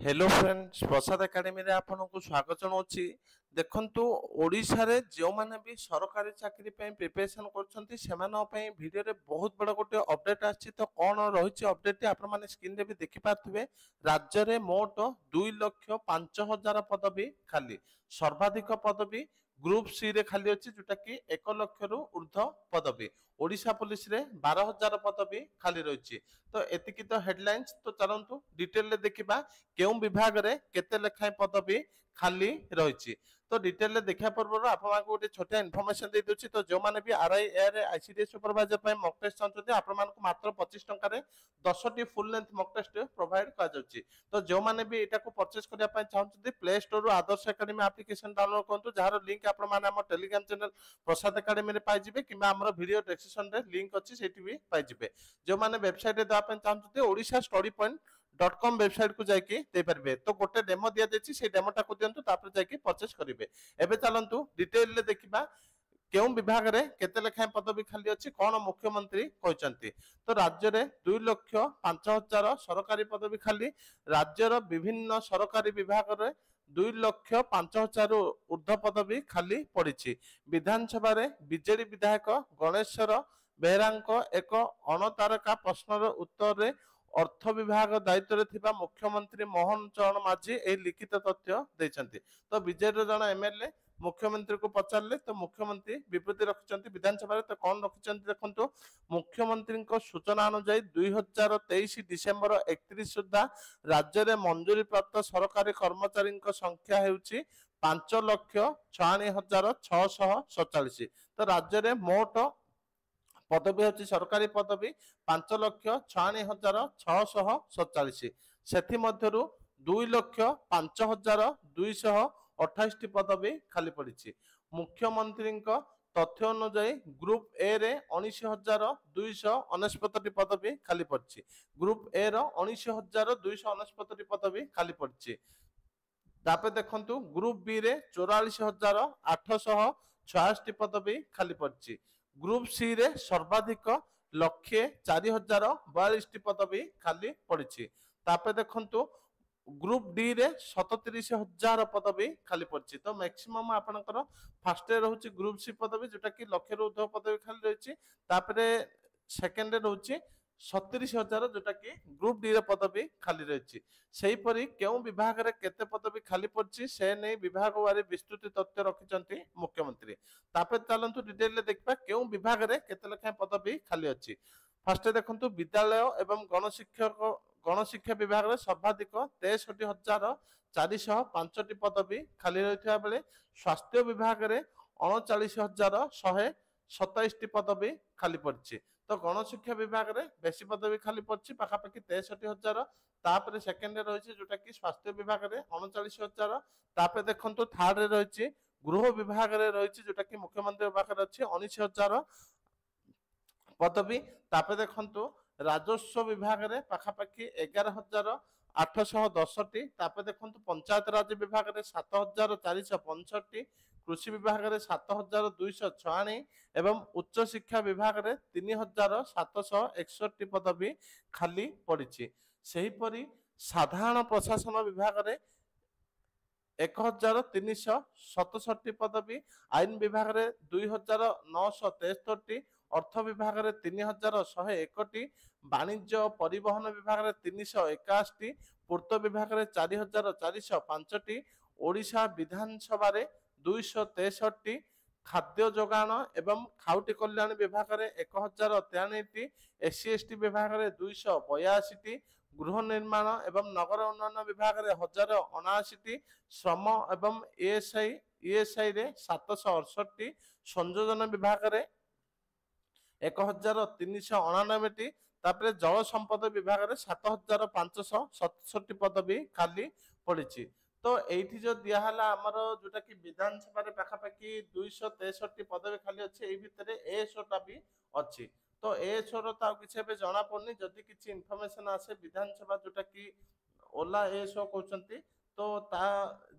Hello friends प्रसाद academy रे आपनको स्वागत जनाऊँगी। देखंतु ओडिशा रे जो माने भी सरकारी चाकरी पे प्रिपरेशन करछंती सेमानो पई वीडियो रे बहुत बड़ गोटे अपडेट आछि। तो कोन रहिछि अपडेट आपण माने स्क्रीन रे भी देखि पाथबे। राज्य रे मोट 2,05,000 पदवी खाली, सर्वाधिक पदवी ग्रुप सी रे खाली अछि जोटा कि 1 लाख रु ऊर्ध्व पदवी। ओडिशा पुलिस रे 12,000 पदवी खाली रहिछि। तो एतिकी तो हेडलाइंस। तो चलंतु डिटेल रे देखिबा केउं विभाग रे केते लेखाएं पदवी खाली रहिछि। तो डिटेल रे देखा पूर्व आपन गोटे छोटा इनफॉरमेशन दे दोछि। तो जो माने भी आरआई एआर आईसीडीएस सुपरवाइजर पे मॉक टेस्ट चाहते आपण मानको मात्र 25 टंका रे 10 टी full length mock test provide करा जाउछि। तो जो माने भी एटा को परचेस करिया पय चाहते प्ले स्टोर रो आदर्श एकेडमी एप्लीकेशन डाउनलोड करंतु, जहार लिंक आपण माने हमर टेलीग्राम चैनल प्रसाद एकेडमी रे पाइ जिवे किबा हमर वीडियो डिस्क्रिप्शन रे लिंक अछि सेठी भी पाइ जिवे। जो माने वेबसाइट रे दवा पय चाहते Odisha study point .com website को जाके दे पारबे। तो गोटे डेमो दिया जायछि, से डेमोटा को दियंतु तापर जाके परचेस करिवे। एबे चलंतु डिटेल रे देखिबा केउं विभाग रे केते लेखाएं पदवी खाली अछि, कोन मुख्यमंत्री कहचंती। तो राज्य रे 2,05,000 सरकारी पदवी खाली। राज्यर विभिन्न सरकारी विभाग रे 2,05,000 ऊर्ध्व पदवी खाली पड़िछि। विधानसभा रे बीजेडी विधायक गणेश्वर बेहेरांक एक अणतारका प्रश्नर उत्तर रे अर्थ विभाग दायित्व थिबा मुख्यमंत्री मोहन चरण माझी ए लिखित तथ्य देछंती। तो बीजेडी जन एमएलए मुख्यमंत्री को पचारले, तो मुख्यमंत्री विवृत्ति रखिछंती विधानसभा रे। तो कोन रखिछंती देखंतु, मुख्यमंत्री को सूचना अनुसार 2023 डिसेंबर 31 सुधा राज्य रे मंजूरी प्राप्त सरकारी कर्मचारी संख्या हेउची 5,56,647। तो राज्य रे मोट पदवी होची सरकारी पदवी 5,56,647। सेथि मध्यरु 2,05,228 पदवी खाली पड़िछि। मुख्यमंत्री तथ्य अनुसार ग्रुप ए रे 19,269 पदवी खाली पड़िछि। ग्रुप ए रो 19,269 पदवी खाली पड़िछि। तापर देखंतु ग्रुप बी रे 44,866 पदवी खाली पड़िछि। ग्रुप सी रे सर्वाधिक 1,04,042 पदवी खाली पड़िछि। तापर देखंतु ग्रुप डी रे 37,000 पदवी खाली पड़िछि। तो मैक्सिमम आपनकर फर्स्ट रे रहउछि ग्रुप सी पदवी जोटा कि लक्ष रु ऊर्ध्व पदवी खाली रहिछि। तापर सेकंड रे रहउछि 37,000 जोटा कि ग्रुप डी रे पदवी खाली रहिछि। सेही परि केउ विभाग रे केते पदवी खाली पड़छि से नै विभाग वारी विस्तृत तथ्य रखिचंती मुख्यमंत्री। तापर चलंतु डिटेल रे देखबा केउ विभाग रे केते लेखा पदवी खाली अछि। फर्स्ट देखंतु विद्यालय एवं गणशिक्षा विभाग रे सर्वाधिक 63,405 पदवी खाली रहिथिया बेले स्वास्थ्य विभाग रे 39,127 पदवी खाली पड़छि। तो गणशिक्षा विभाग रे बेसी पदवी खाली पड़छि पाखापाखि 63,000। तापर सेकंड रे रहिछि जोटा कि स्वास्थ्य विभाग रे 39,000। तापर देखंतु थर्ड रे रहिछि गृह विभाग रे रहिछि जोटा कि मुख्यमंत्री विभाग रे अछि 19,000 पदवी। तापर देखंतु राजस्व विभाग रे पाखापाखि 11,810। तापर देखंतु पंचायत राज विभाग रे 7,465। कृषि विभाग रे 7,296 एवं उच्च शिक्षा विभाग रे 3,761 पदवी खाली पड़िछि। सेही परि साधारण प्रशासन विभाग रे 1,367 पदवी, आईन विभाग रे 2,963, अर्थ विभाग रे 3,101, वाणिज्य परिवहन विभाग रे 381, पूर्त विभाग रे 4,405, ओडिशा विधानसभा रे 263, खाद्य जोगाण एवं खाउटी कल्याण विभाग रे 1,093, एससी एसटी विभाग रे 282, गृह निर्माण एवं नगर उन्नयन विभाग रे 1,079, श्रम एवं ईएसआई रे 768, संयोजन विभाग रे 1,399। तापर जल संपद विभाग रे 7,567 पदवी खाली पड़िछि। तो एठी जो दियाहला हमर जोटा कि विधानसभा रे पाखापाखि 263 पदवी खाली अछि। एई भितरे एएसओ टा भी अछि। तो एएसओ रो ता किछ बे जणा पड़नी, जदि किछ इन्फॉर्मेशन आसे विधानसभा जोटा कि ओला एएसओ कहउचंती तो ता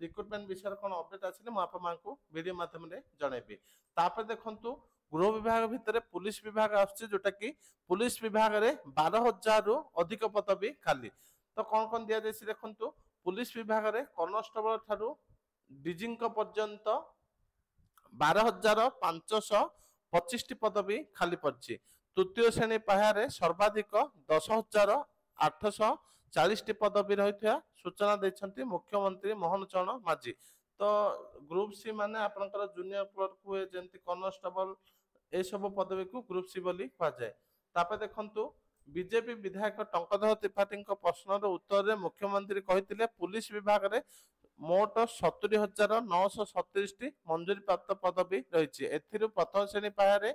रिक्रुटमेंट विषय कोन अपडेट आछले म आप मानकू वीडियो माध्यम रे जणैबी। तापर देखंतु गृह विभाग भितर पुलिस विभाग आछे जोटा कि पुलिस विभाग रे 12,000 रु अधिक पदवी खाली। तो कौन कौन दिया जायछि देखंतु, पुलिस विभाग रे कॉन्स्टेबल ठारू डीजीଙ୍କ पर्यंत 12,525 पदवी खाली पड़ी। तृतीय श्रेणी पाहारे सर्वाधिक 10,840 पदवी रही सूचना देते मुख्यमंत्री मोहन चरण माझी। तो ग्रुप सी माने आपनकर जूनियर क्लर्क हुए जमती कॉन्स्टेबल ए सब पदवी को ग्रुप सी बोली कहा जाए। तापर देखंतु बीजेपी विधायक टंकधर त्रिपाठी प्रश्नर उत्तर में मुख्यमंत्री कहते पुलिस विभाग में मोट 70,937 मंजूरी प्राप्त पदवी रही। प्रथम श्रेणी पाहारे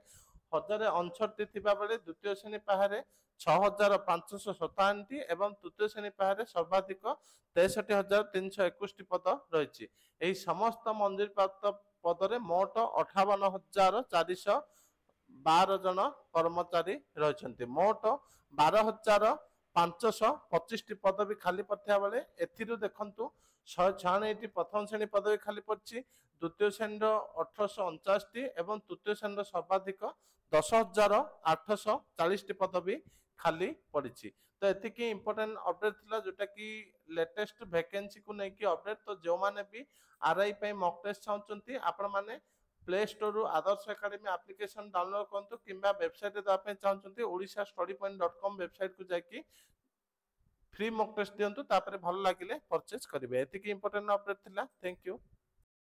1069 थिबा बेले द्वितीय श्रेणी पाहारे 6,557 एवं तृतीय श्रेणी पाहारे सर्वाधिक 63,321 पद रही। यही समस्त मंजूरी प्राप्त पदरे मोट 58,412 जन कर्मचारी रही। मोट 12,525 पदवी खाली पड़ता बेले देखु 196 प्रथम श्रेणी पदवी खाली पड़ी। द्वितीय श्रेणी 1859 एवं तृतीय श्रेणी सर्वाधिक 10,840 पदवी खाली पड़ी। तो ये इंपोर्टेंट अपडेट थिला जोटा कि लेटेस्ट वैकेंसी को लेकिन अपडेट। तो जो माने भी आरआई पे मॉक टेस्ट चाहते आपण माने प्ले स्टोर रु आदर्श एकेडमी एप्लिकेशन डाउनलोड करंतु किंबा वेबसाइट रे दवा चाहते odishastudypoint.com वेबसाइट को जाकि फ्री मॉक टेस्ट दियंतु तापर भल लागिले परचेज करिवे। एतिकी इंपोर्टेंट अपडेट थिला। Thank you.